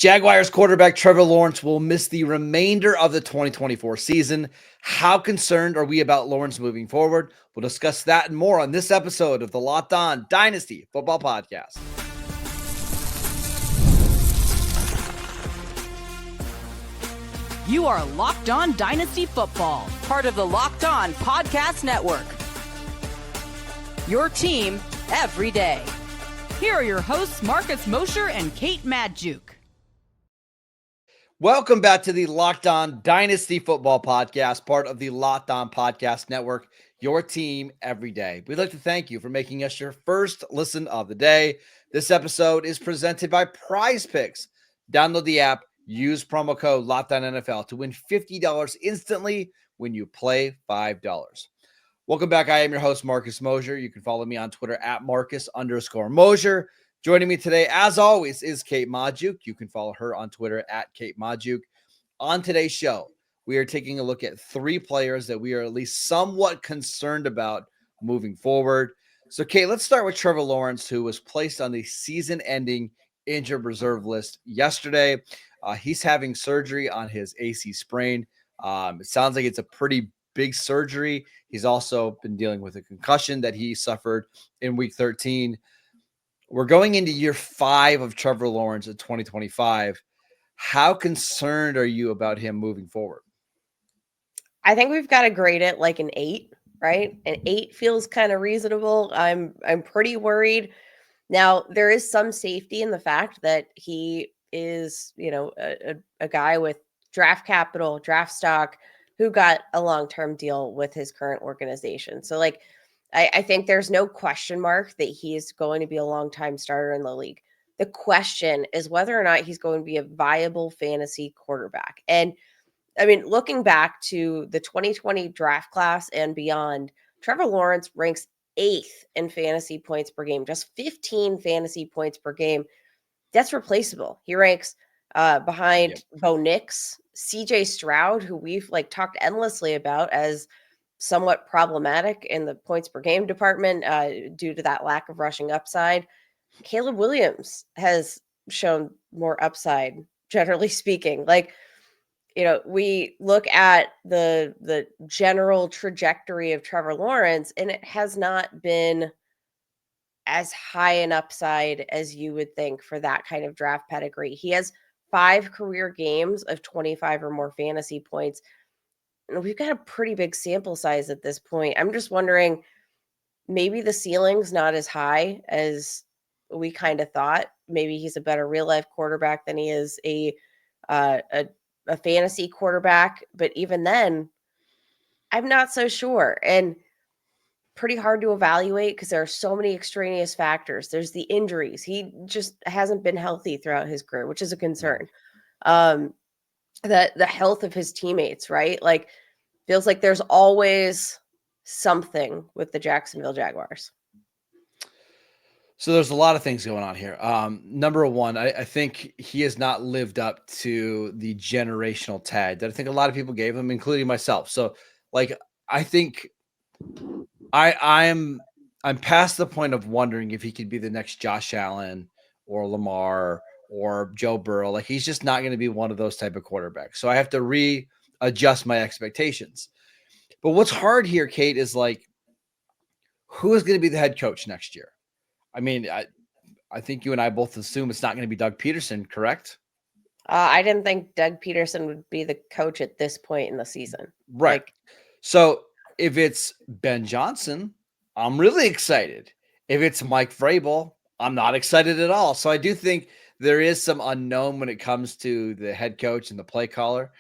Jaguars quarterback Trevor Lawrence will miss the remainder of the 2024 season. How concerned are we about Lawrence moving forward? We'll discuss that and more on this episode of the Locked On Dynasty Football Podcast. You are Locked On Dynasty Football, part of the Locked On Podcast Network. Your team every day. Here are your hosts, Marcus Mosher and Kate Madjuk. Welcome back to the Locked On Dynasty Football Podcast, part of the Locked On Podcast Network, your team every day. We'd like to thank you for making us your first listen of the day. This episode is presented by Prize Picks. Download the app, use promo code LOCKEDONNFL to win $50 instantly when you play $5. Welcome back. I am your host, Marcus Mosher. You can follow me on Twitter at Marcus_Mosher. Joining me today, as always, is Kate Madjuk. You can follow her on Twitter at Kate Madjuk. On today's show, we are taking a look at three players that we are at least somewhat concerned about moving forward. So, Kate, let's start with Trevor Lawrence, who was placed on the season-ending injured reserve list yesterday. He's having surgery on his AC sprain. It sounds like it's a pretty big surgery. He's also been dealing with a concussion that he suffered in week 13. We're going into year 5 of Trevor Lawrence in 2025. How concerned are you about him moving forward? I think we've got to grade it like an 8, right? An 8 feels kind of reasonable. I'm pretty worried. Now, there is some safety in the fact that he is, a guy with draft capital, draft stock, who got a long-term deal with his current organization. So, I think there's no question mark that he is going to be a long-time starter in the league. The question is whether or not he's going to be a viable fantasy quarterback. And, I mean, looking back to the 2020 draft class and beyond, Trevor Lawrence ranks 8th in fantasy points per game, just 15 fantasy points per game. That's replaceable. He ranks behind Bo Nix, CJ Stroud, who we've talked endlessly about as somewhat problematic in the points per game department due to that lack of rushing upside. Caleb Williams has shown more upside, generally speaking. We look at the general trajectory of Trevor Lawrence, and it has not been as high an upside as you would think for that kind of draft pedigree. He has 5 career games of 25 or more fantasy points. And we've got a pretty big sample size at this point. I'm just wondering, maybe the ceiling's not as high as we kind of thought. Maybe he's a better real life quarterback than he is a fantasy quarterback. But even then, I'm not so sure. And pretty hard to evaluate because there are so many extraneous factors. There's the injuries. He just hasn't been healthy throughout his career, which is a concern. The health of his teammates, right? Feels like there's always something with the Jacksonville Jaguars. So there's a lot of things going on here. Number one, I think he has not lived up to the generational tag that I think a lot of people gave him, including myself. So I think I'm past the point of wondering if he could be the next Josh Allen or Lamar or Joe Burrow. He's just not going to be one of those type of quarterbacks. So I have to readjust my expectations. But what's hard here, Kate, is who is going to be the head coach next year? I mean, I think you and I both assume it's not going to be Doug Peterson, correct? I didn't think Doug Peterson would be the coach at this point in the season. Right. So if it's Ben Johnson, I'm really excited. If it's Mike Vrabel, I'm not excited at all. So I do think there is some unknown when it comes to the head coach and the play caller.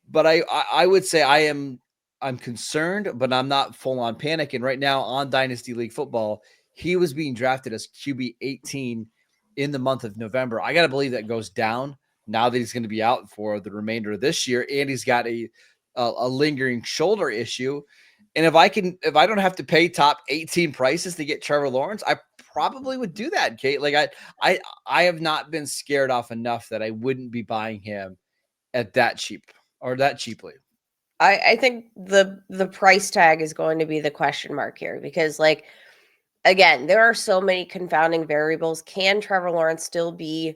But I would say I'm concerned, but I'm not full on panic. And right now on Dynasty League Football, he was being drafted as QB 18 in the month of November. I got to believe that goes down now that he's going to be out for the remainder of this year. And he's got a lingering shoulder issue. And if I don't have to pay top 18 prices to get Trevor Lawrence, I probably would do that, Kate. I have not been scared off enough that I wouldn't be buying him at that cheaply. I think the price tag is going to be the question mark here because again, there are so many confounding variables. Can Trevor Lawrence still be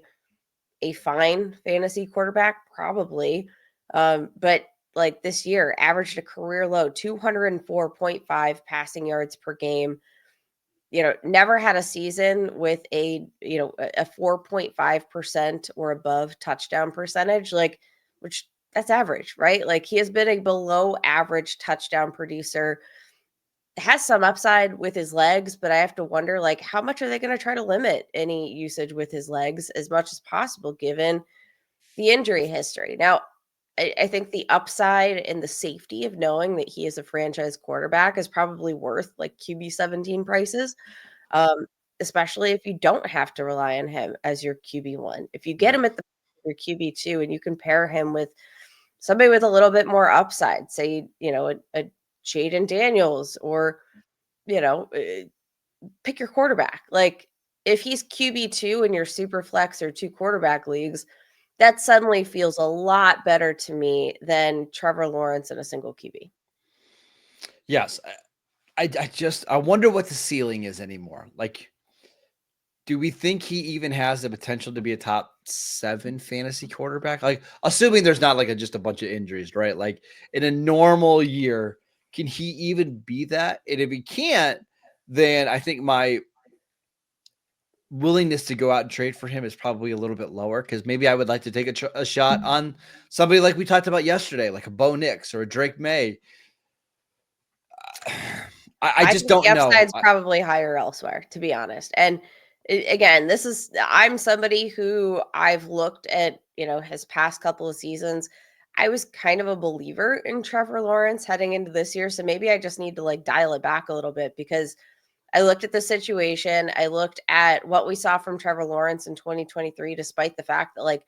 a fine fantasy quarterback? Probably. But like this year, averaged a career low 204.5 passing yards per game. Never had a season with a 4.5% or above touchdown percentage, which that's average, right? Like he has been a below average touchdown producer. Has some upside with his legs, but I have to wonder, like, how much are they going to try to limit any usage with his legs as much as possible, given the injury history? Now, I think the upside and the safety of knowing that he is a franchise quarterback is probably worth like QB 17 prices, um, especially if you don't have to rely on him as your QB1. If you get him at your QB2 and you can pair him with somebody with a little bit more upside, say, a Jaden Daniels or, pick your quarterback. Like if he's QB2 in your super flex or 2 quarterback leagues, that suddenly feels a lot better to me than Trevor Lawrence in a single QB. Yes. I wonder what the ceiling is anymore. Like, do we think he even has the potential to be a top 7 fantasy quarterback? Like, assuming there's not like just a bunch of injuries, right? Like in a normal year, can he even be that? And if he can't, then I think my willingness to go out and trade for him is probably a little bit lower, because maybe I would like to take a shot on somebody like we talked about yesterday, like a Bo Nix or a Drake May. I just think don't the know. upside's probably higher elsewhere, to be honest. And again, I'm somebody who I've looked at, his past couple of seasons. I was kind of a believer in Trevor Lawrence heading into this year. So maybe I just need to like dial it back a little bit, because I looked at the situation. I looked at what we saw from Trevor Lawrence in 2023, despite the fact that like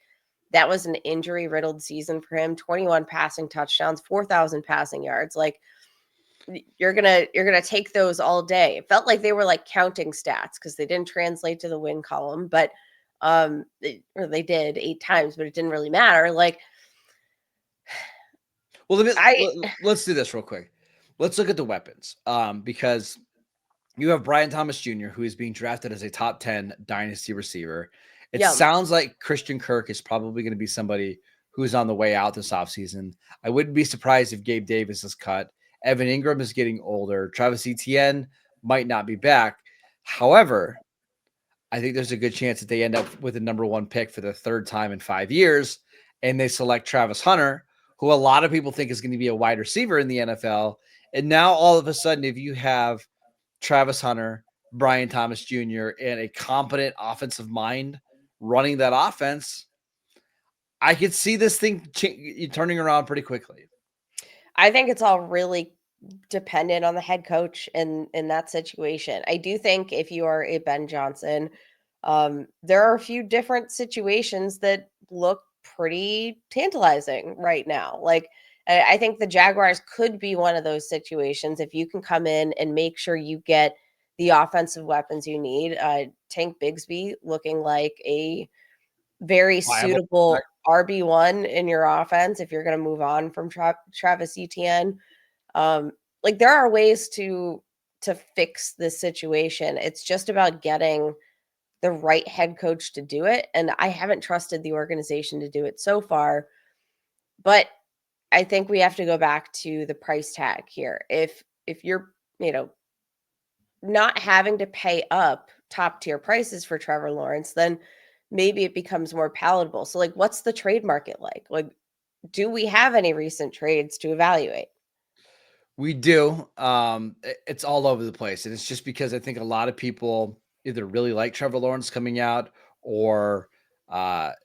that was an injury riddled season for him, 21 passing touchdowns, 4,000 passing yards. Like, you're gonna take those all day. It felt like they were like counting stats because they didn't translate to the win column, but they did 8 times, but it didn't really matter. Like, well, let's do this real quick. Let's look at the weapons, because you have Brian Thomas Jr., who is being drafted as a top 10 dynasty receiver. It sounds like Christian Kirk is probably going to be somebody who's on the way out this offseason. I wouldn't be surprised if Gabe Davis is cut. Evan Ingram is getting older. Travis Etienne might not be back. However, I think there's a good chance that they end up with a number 1 pick for the 3rd time in 5 years, and they select Travis Hunter, who a lot of people think is going to be a wide receiver in the NFL. And now all of a sudden, if you have Travis Hunter, Brian Thomas Jr., and a competent offensive mind running that offense, I could see this thing turning around pretty quickly. I think it's all really dependent on the head coach in that situation. I do think if you are a Ben Johnson, there are a few different situations that look pretty tantalizing right now. Like, I think the Jaguars could be one of those situations if you can come in and make sure you get the offensive weapons you need. Tank Bigsby looking like a very suitable RB1 in your offense if you're going to move on from Travis Etienne. Like, there are ways to fix this situation. It's just about getting the right head coach to do it. And I haven't trusted the organization to do it so far. But I think we have to go back to the price tag here. If you're, not having to pay up top tier prices for Trevor Lawrence, then maybe it becomes more palatable. So like, what's the trade market like? Like, do we have any recent trades to evaluate? We do. It's all over the place. And it's just because I think a lot of people either really like Trevor Lawrence coming out, or let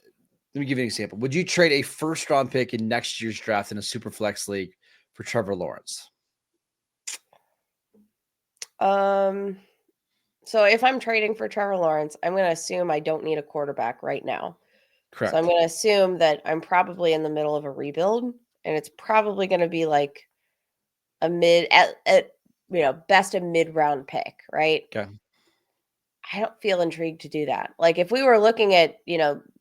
me give you an example. Would you trade a 1st round pick in next year's draft in a super flex league for Trevor Lawrence? So if I'm trading for Trevor Lawrence, I'm going to assume I don't need a quarterback right now. Correct. So I'm going to assume that I'm probably in the middle of a rebuild, and it's probably going to be like a best a mid-round pick, right? Okay. I don't feel intrigued to do that. Like, if we were looking at,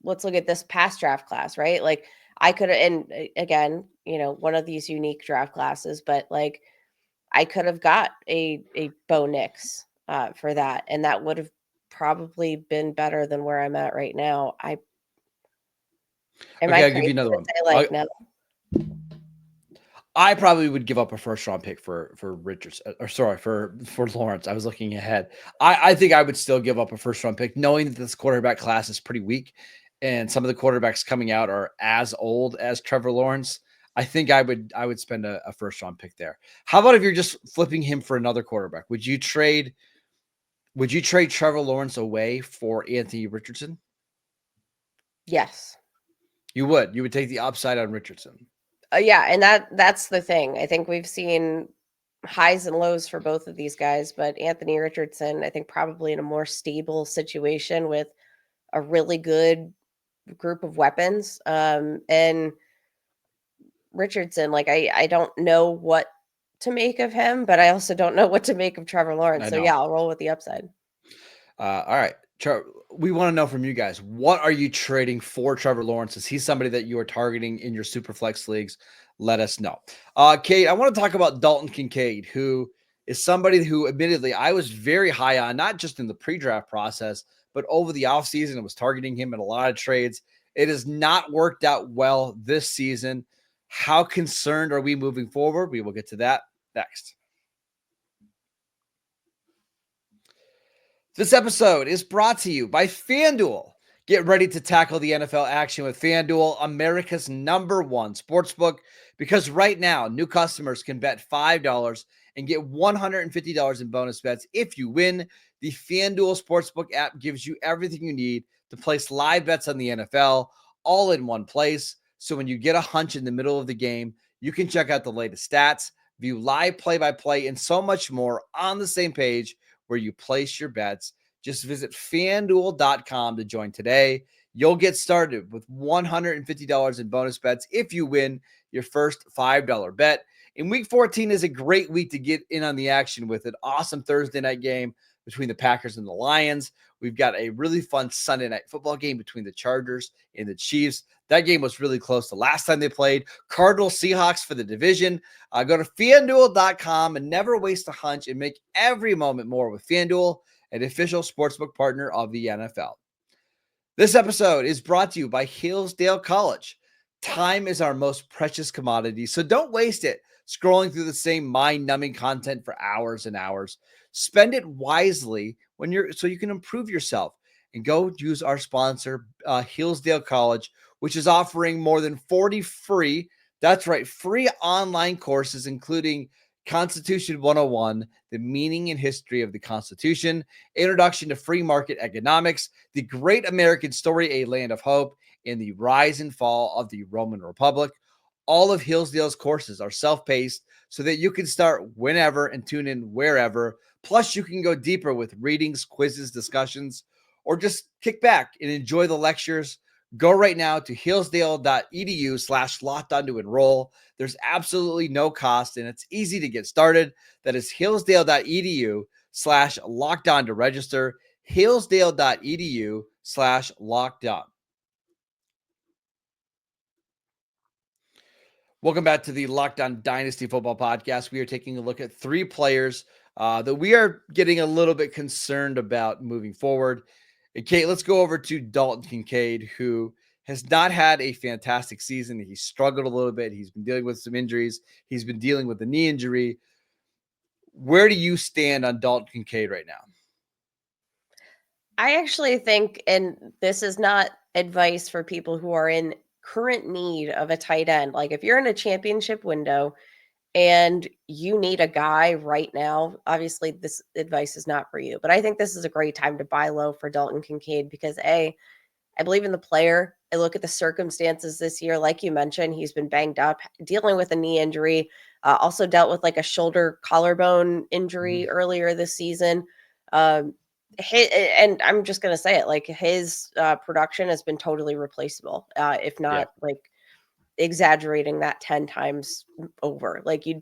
let's look at this past draft class, right? Like, I could, and again, one of these unique draft classes, but like, I could have got a Bo Nix for that, and that would have probably been better than where I'm at right now. Am Okay, I I'll give you crazy another to one. say like no? I probably would give up a first round pick for Richards, or sorry, for Lawrence. I was looking ahead. I think I would still give up a first round pick, knowing that this quarterback class is pretty weak, and some of the quarterbacks coming out are as old as Trevor Lawrence. I think I would spend a first round pick there. How about if you're just flipping him for another quarterback? Would you trade Trevor Lawrence away for Anthony Richardson? Yes. You would. You would take the upside on Richardson. Yeah, and that's the thing. I think we've seen highs and lows for both of these guys, but Anthony Richardson, I think probably in a more stable situation with a really good group of weapons. And Richardson, like I don't know what to make of him, but I also don't know what to make of Trevor Lawrence. I So know. yeah, I'll roll with the upside. All right. We want to know from you guys, what are you trading for Trevor Lawrence? Is he somebody that you are targeting in your super flex leagues? Let us know. Kate, I want to talk about Dalton Kincaid, who is somebody who admittedly I was very high on, not just in the pre-draft process, but over the offseason. I was targeting him in a lot of trades. It has not worked out well this season. How concerned are we moving forward? We will get to that next. This episode is brought to you by FanDuel. Get ready to tackle the NFL action with FanDuel, America's #1 sportsbook, because right now, new customers can bet $5 and get $150 in bonus bets if you win. The FanDuel Sportsbook app gives you everything you need to place live bets on the NFL all in one place. So when you get a hunch in the middle of the game, you can check out the latest stats, view live play-by-play, and so much more on the same page where you place your bets. Just visit fanduel.com to join today. You'll get started with $150 in bonus bets if you win your first $5 bet. And week 14 is a great week to get in on the action with an awesome Thursday night game between the Packers and the Lions. We've got a really fun Sunday night football game between the Chargers and the Chiefs. That game was really close the last time they played. Cardinals Seahawks for the division. Go to FanDuel.com and never waste a hunch and make every moment more with FanDuel, an official sportsbook partner of the NFL. This episode is brought to you by Hillsdale College. Time is our most precious commodity, so don't waste it scrolling through the same mind-numbing content for hours and hours. Spend it wisely so you can improve yourself. And go use our sponsor, Hillsdale College, which is offering more than 40 free, that's right, free online courses, including Constitution 101, the meaning and history of the Constitution, Introduction to Free Market Economics, The Great American Story, A Land of Hope, and the Rise and Fall of the Roman Republic. All of Hillsdale's courses are self-paced so that you can start whenever and tune in wherever. Plus, you can go deeper with readings, quizzes, discussions, or just kick back and enjoy the lectures. Go right now to hillsdale.edu/lockedon to enroll. There's absolutely no cost and it's easy to get started. That is hillsdale.edu/lockedon to register. Hillsdale.edu/lockedon. Welcome back to the Locked On Dynasty Football Podcast. We are taking a look at 3 players that we are getting a little bit concerned about moving forward. And Kate, let's go over to Dalton Kincaid, who has not had a fantastic season. He struggled a little bit. He's been dealing with some injuries. He's been dealing with a knee injury. Where do you stand on Dalton Kincaid right now? I actually think, and this is not advice for people who are in current need of a tight end. Like if you're in a championship window and you need a guy right now, obviously this advice is not for you. But I think this is a great time to buy low for Dalton Kincaid because I believe in the player. I look at the circumstances this year. Like you mentioned, he's been banged up, dealing with a knee injury, also dealt with like a shoulder collarbone injury earlier this season. And I'm just going to say it, like his production has been totally replaceable, if not like exaggerating that 10 times over. Like you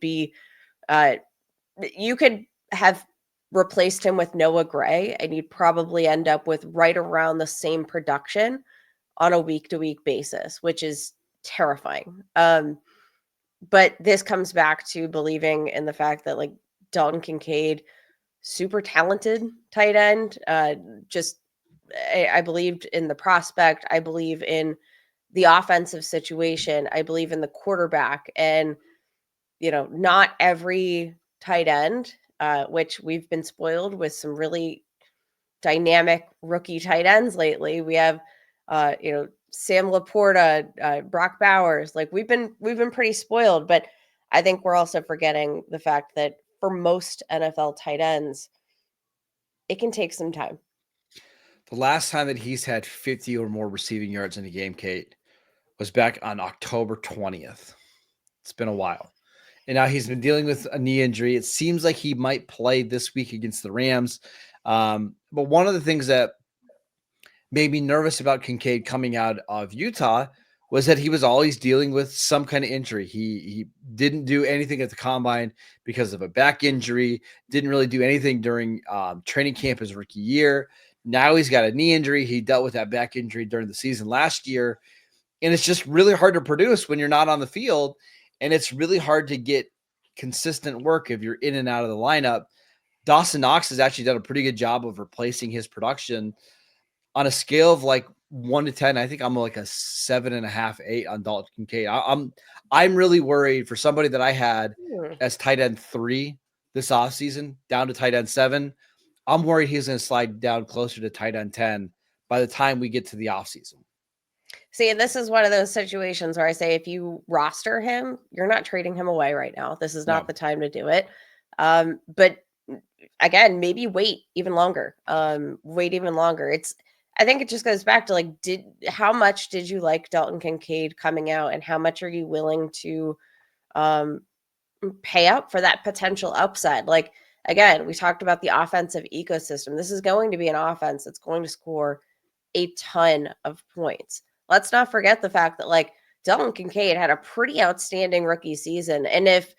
could have replaced him with Noah Gray and you'd probably end up with right around the same production on a week-to-week basis, which is terrifying. But this comes back to believing in the fact that like Dalton Kincaid, super talented tight end. I believed in the prospect. I believe in the offensive situation. I believe in the quarterback, and not every tight end, which we've been spoiled with some really dynamic rookie tight ends lately. We have, Sam Laporta, Brock Bowers. Like we've been pretty spoiled, but I think we're also forgetting the fact that for most NFL tight ends, it can take some time. The last time that he's had 50 or more receiving yards in a game, Kate, was back on October 20th. It's been a while. And now he's been dealing with a knee injury. It seems like he might play this week against the Rams. But one of the things that made me nervous about Kincaid coming out of Utah was that he was always dealing with some kind of injury. He didn't do anything at the combine because of a back injury, didn't really do anything during training camp his rookie year. Now he's got a knee injury. He dealt with that back injury during the season last year. And it's just really hard to produce when you're not on the field. And it's really hard to get consistent work if you're in and out of the lineup. Dawson Knox has actually done a pretty good job of replacing his production. On a scale of like 1 to 10, I think I'm like a 7.5, 8 on Dalton Kincaid. I'm really worried for somebody that I had as tight end 3 this offseason down to tight end 7. I'm worried he's going to slide down closer to tight end 10 by the time we get to the offseason. See, and this is one of those situations where I say if you roster him, you're not trading him away right now. This is not the time to do it. But again, maybe wait even longer. I think it just goes back to like, how much did you like Dalton Kincaid coming out, and how much are you willing to pay up for that potential upside? Like, again, we talked about the offensive ecosystem. This is going to be an offense that's going to score a ton of points. Let's not forget the fact that like Dalton Kincaid had a pretty outstanding rookie season. And if,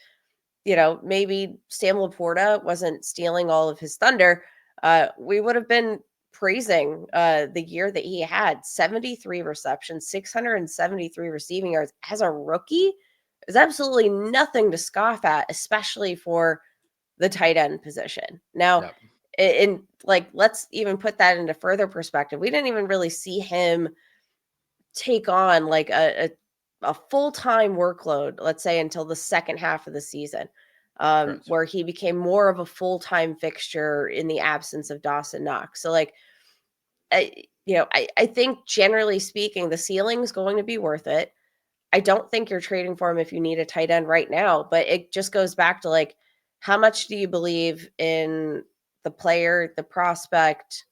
maybe Sam Laporta wasn't stealing all of his thunder, we would have been praising the year that he had 73 receptions, 673 receiving yards as a rookie. Is absolutely nothing to scoff at, especially for the tight end position. Now, let's even put that into further perspective. We didn't even really see him take on like a full-time workload, let's say, until the second half of the season, where he became more of a full-time fixture in the absence of Dawson Knox. So like, I think generally speaking, the ceiling is going to be worth it. I don't think you're trading for him if you need a tight end right now, but it just goes back to like, how much do you believe in the player, the prospect?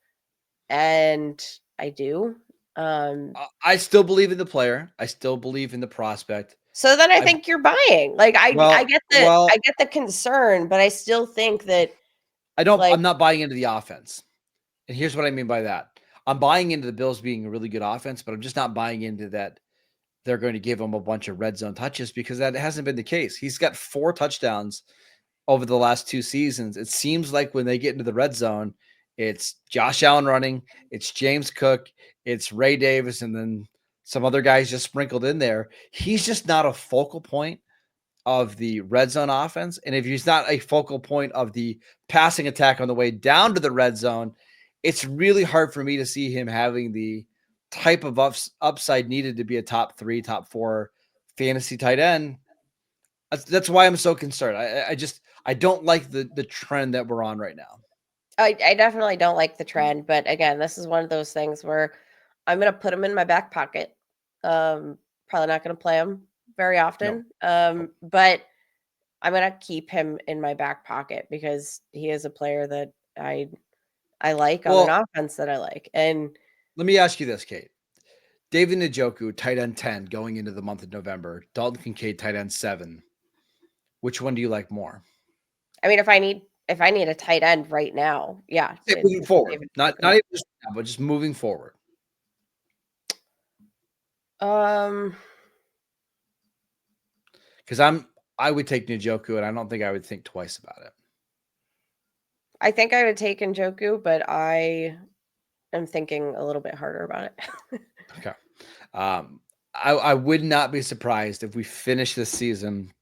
And I do. I still believe in the player. I still believe in the prospect. So then I think you're buying. Like I get the concern, but I still think that I'm not buying into the offense. And here's what I mean by that. I'm buying into the Bills being a really good offense, but I'm just not buying into that they're going to give him a bunch of red zone touches, because that hasn't been the case. He's got 4 touchdowns over the last 2 seasons. It seems like when they get into the red zone, it's Josh Allen running, it's James Cook, it's Ray Davis, and then some other guys just sprinkled in there. He's just not a focal point of the red zone offense. And if he's not a focal point of the passing attack on the way down to the red zone, it's really hard for me to see him having the type of upside needed to be a top 3, top 4 fantasy tight end. That's why I'm so concerned. I don't like the trend that we're on right now. I definitely don't like the trend, but again, this is one of those things where I'm going to put him in my back pocket. Probably not going to play him very often. But I'm going to keep him in my back pocket because he is a player that I like on an offense that I like. And let me ask you this, Kate. David Njoku, tight end 10 going into the month of November. Dalton Kincaid, tight end 7. Which one do you like more? I mean, if I need a tight end right now, yeah. Moving forward. Not even just now, but just moving forward. Because I would take Njoku, and I don't think I would think twice about it. I think I would take Njoku, but I am thinking a little bit harder about it. Okay. I would not be surprised if we finish this season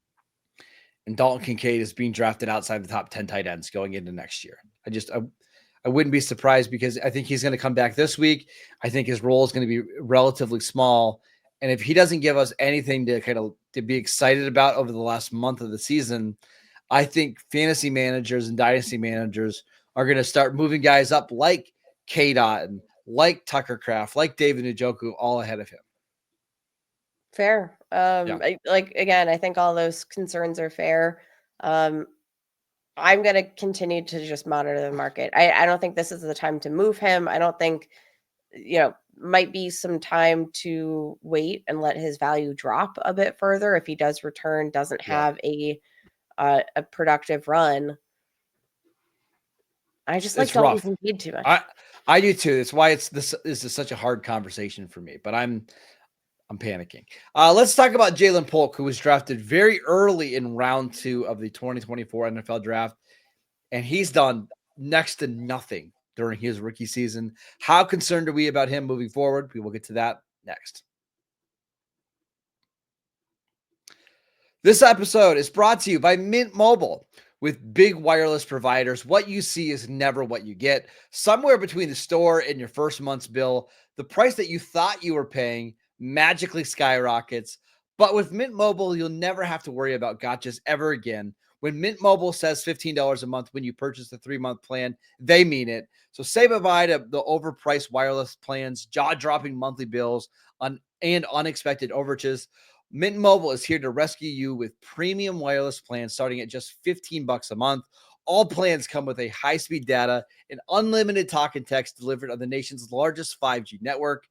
and Dalton Kincaid is being drafted outside the top 10 tight ends going into next year. I wouldn't be surprised, because I think he's going to come back this week. I think his role is going to be relatively small. And if he doesn't give us anything to be excited about over the last month of the season, I think fantasy managers and dynasty managers are going to start moving guys up like K. Dotton, like Tucker Kraft, like David Njoku, all ahead of him. Fair. Again, I think all those concerns are fair. I'm going to continue to just monitor the market. I don't think this is the time to move him. I don't think, might be some time to wait and let his value drop a bit further if he does return, doesn't have a productive run. I just like Dalton Kincaid too much. I do too. That's why this is such a hard conversation for me, but I'm panicking. Let's talk about Ja'Lynn Polk, who was drafted very early in round 2 of the 2024 NFL draft, and he's done next to nothing during his rookie season. How concerned are we about him moving forward? We will get to that next. This episode is brought to you by Mint Mobile. With big wireless providers, what you see is never what you get. Somewhere between the store and your first month's bill, the price that you thought you were paying magically skyrockets. But with Mint Mobile, you'll never have to worry about gotchas ever again. When Mint Mobile says $15 a month when you purchase the 3-month plan, they mean it. So say bye-bye to the overpriced wireless plans, jaw-dropping monthly bills, and unexpected overages. Mint Mobile is here to rescue you with premium wireless plans starting at just $15 a month. All plans come with a high-speed data and unlimited talk and text delivered on the nation's largest 5G network.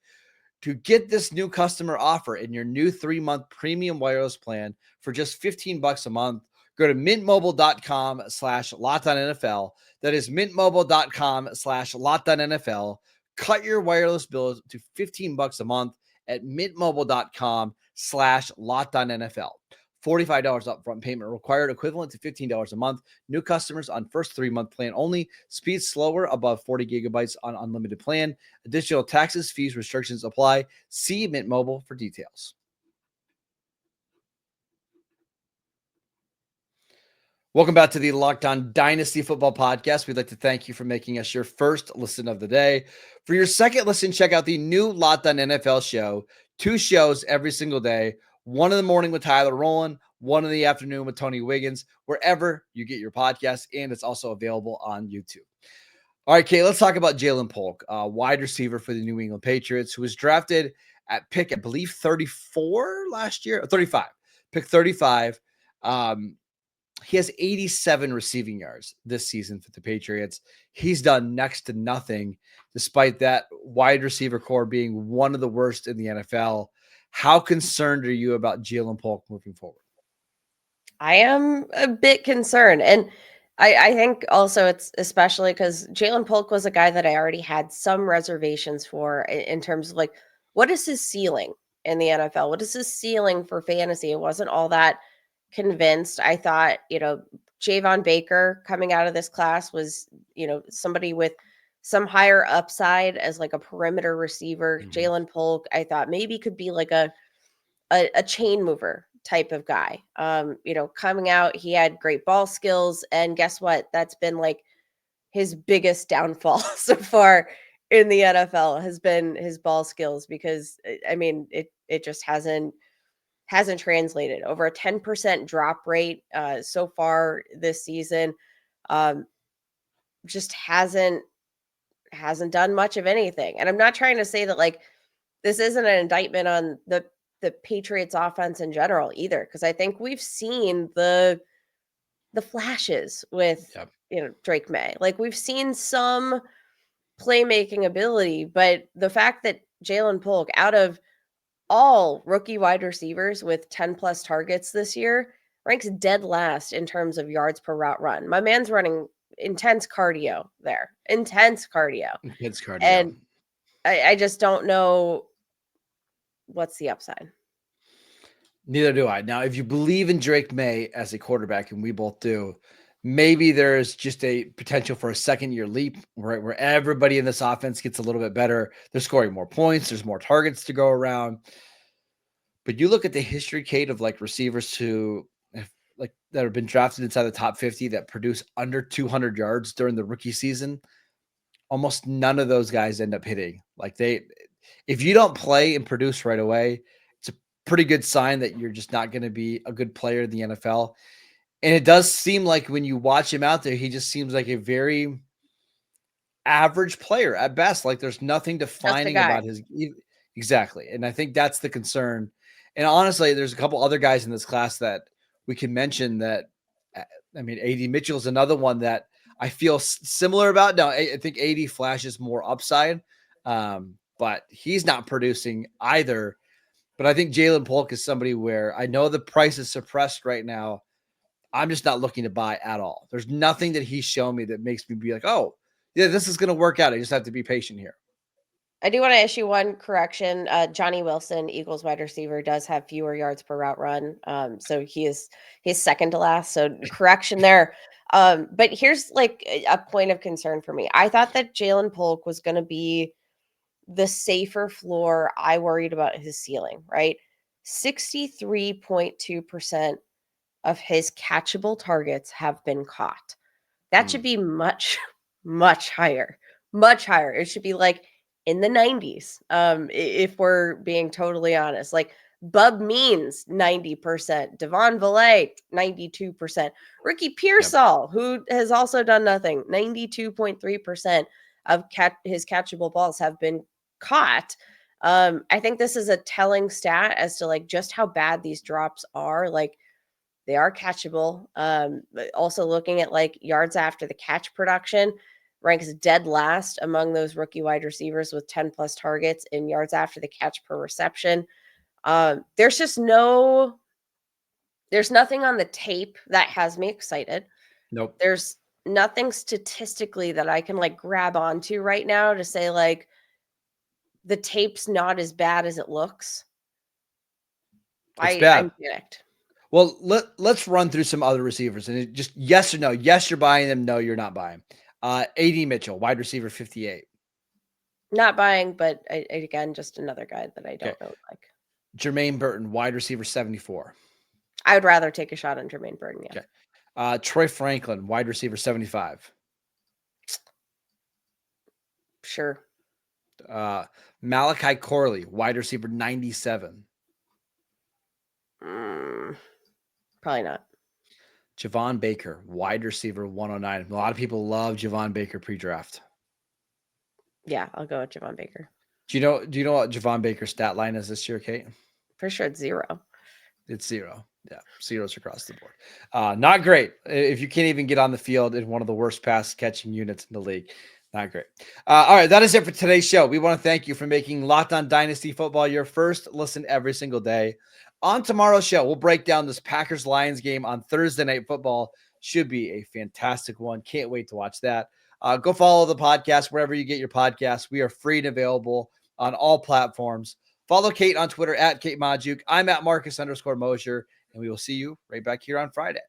To get this new customer offer in your new 3-month premium wireless plan for just $15 a month, go to mintmobile.com/LockedOnNFL. That is mintmobile.com/LockedOnNFL. Cut your wireless bill to $15 a month at mintmobile.com/LockedOnNFL. $45 upfront payment required, equivalent to $15 a month. New customers on first 3-month plan only. Speed slower above 40 gigabytes on unlimited plan. Additional taxes, fees, restrictions apply. See Mint Mobile for details. Welcome back to the Locked On Dynasty Football Podcast. We'd like to thank you for making us your first listen of the day. For your second listen, check out the new Locked On NFL show. 2 shows every single day. 1 in the morning with Tyler Rowland, 1 in the afternoon with Tony Wiggins, wherever you get your podcasts, and it's also available on YouTube. All right, Kate, let's talk about Ja'Lynn Polk, wide receiver for the New England Patriots, who was drafted at pick, I believe, 34 last year, or 35. Pick 35. He has 87 receiving yards this season for the Patriots. He's done next to nothing, despite that wide receiver core being one of the worst in the NFL. How concerned are you about Ja'Lynn Polk moving forward? I am a bit concerned. And I think also it's especially because Ja'Lynn Polk was a guy that I already had some reservations for in terms of like, what is his ceiling in the NFL? What is his ceiling for fantasy? It wasn't all that convinced. I thought, Javon Baker coming out of this class was, somebody with some higher upside as like a perimeter receiver. Mhm. Ja'Lynn Polk, I thought maybe could be like a chain mover type of guy. Coming out, he had great ball skills, and guess what? That's been like his biggest downfall so far in the NFL has been his ball skills, because I mean, it just hasn't translated. Over a 10% drop rate so far this season. Just hasn't done much of anything. And I'm not trying to say that like this isn't an indictment on the Patriots offense in general either, because I think we've seen the flashes with Drake May. Like we've seen some playmaking ability, but the fact that Ja'Lynn Polk, out of all rookie wide receivers with 10 plus targets this year, ranks dead last in terms of yards per route run. My man's running intense cardio there. Intense cardio. And I just don't know what's the upside. Neither do I. Now, if you believe in Drake May as a quarterback, and we both do, maybe there's just a potential for a second-year leap where everybody in this offense gets a little bit better. They're scoring more points. There's more targets to go around. But you look at the history, Kate, of like receivers that have been drafted inside the top 50 that produce under 200 yards during the rookie season. Almost none of those guys end up hitting. Like if you don't play and produce right away, it's pretty good sign that you're just not going to be a good player in the NFL. And it does seem like when you watch him out there, he just seems like a very average player at best. Like there's nothing defining about his exactly. And I think that's the concern. And honestly, there's a couple other guys in this class that we can mention that. I mean, AD Mitchell's another one that I feel similar about. Now, I think AD flashes more upside, but he's not producing either. But I think Ja'Lynn Polk is somebody where I know the price is suppressed right now. I'm just not looking to buy at all. There's nothing that he's shown me that makes me be like, oh, yeah, this is going to work out. I just have to be patient here. I do want to issue one correction. Johnny Wilson, Eagles wide receiver, does have fewer yards per route run. So he's second to last. So correction there. But here's like a point of concern for me. I thought that Ja'Lynn Polk was going to be the safer floor. I worried about his ceiling, right? 63.2% of his catchable targets have been caught. That should be much, much higher. Much higher. It should be like in the 90s. If we're being totally honest. Like Bub Means 90%, Devon Valet 92%, Ricky Pearsall, who has also done nothing, 92.3% of his catchable balls have been caught. I think this is a telling stat as to like just how bad these drops are. Like they are catchable. But also looking at like yards after the catch production, ranks dead last among those rookie wide receivers with 10 plus targets in yards after the catch per reception. There's nothing on the tape that has me excited. Nope. There's nothing statistically that I can like grab onto right now to say like the tape's not as bad as it looks. It's bad. I'm panicked. Well, let's run through some other receivers and just yes or no. Yes, you're buying them. No, you're not buying. AD Mitchell, wide receiver 58. Not buying, but again, just another guy that I don't know like. Jermaine Burton, wide receiver 74. I would rather take a shot on Jermaine Burton. Yeah. Okay. Troy Franklin, wide receiver 75. Sure. Malachi Corley, wide receiver 97. Probably not. Javon Baker, wide receiver 109. A lot of people love Javon Baker pre-draft. Yeah, I'll go with Javon Baker. Do you know what Javon Baker's stat line is this year, Kate? For sure it's 0. It's 0. Yeah, zeros across the board. Not great. If you can't even get on the field in one of the worst pass catching units in the league. Not great. All right, that is it for today's show. We want to thank you for making Locked On Dynasty Football your first listen every single day. On tomorrow's show, we'll break down this Packers-Lions game on Thursday Night Football. Should be a fantastic one. Can't wait to watch that. Go follow the podcast wherever you get your podcasts. We are free and available on all platforms. Follow Kate on Twitter at Kate Majuk. I'm at Marcus_Mosher, and we will see you right back here on Friday.